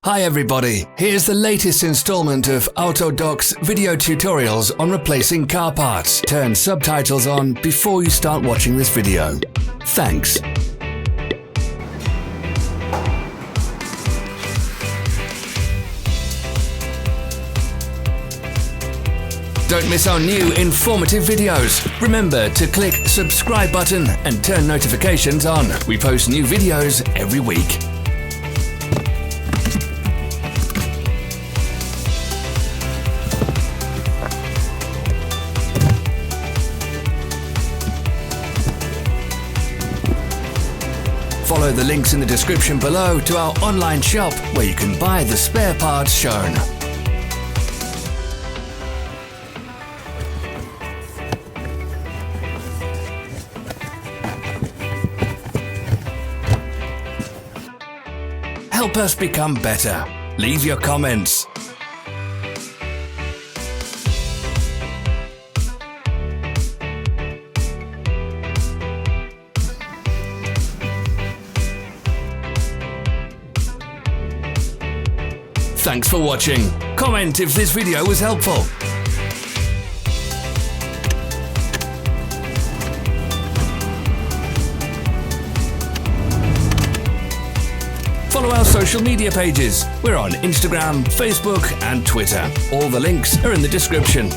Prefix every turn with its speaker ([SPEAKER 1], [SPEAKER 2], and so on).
[SPEAKER 1] Hi everybody, here's the latest installment of Autodoc's video tutorials on replacing car parts. Turn subtitles on before you start watching this video. Thanks. Don't miss our new informative videos. Remember to click subscribe button and turn notifications on. We post new videos every week. Follow the links in the description below to our online shop where you can buy the spare parts shown. Help us become better. Leave your comments. Thanks for watching. Comment if this video was helpful. Follow our social media pages. We're on Instagram, Facebook and Twitter. All the links are in the description.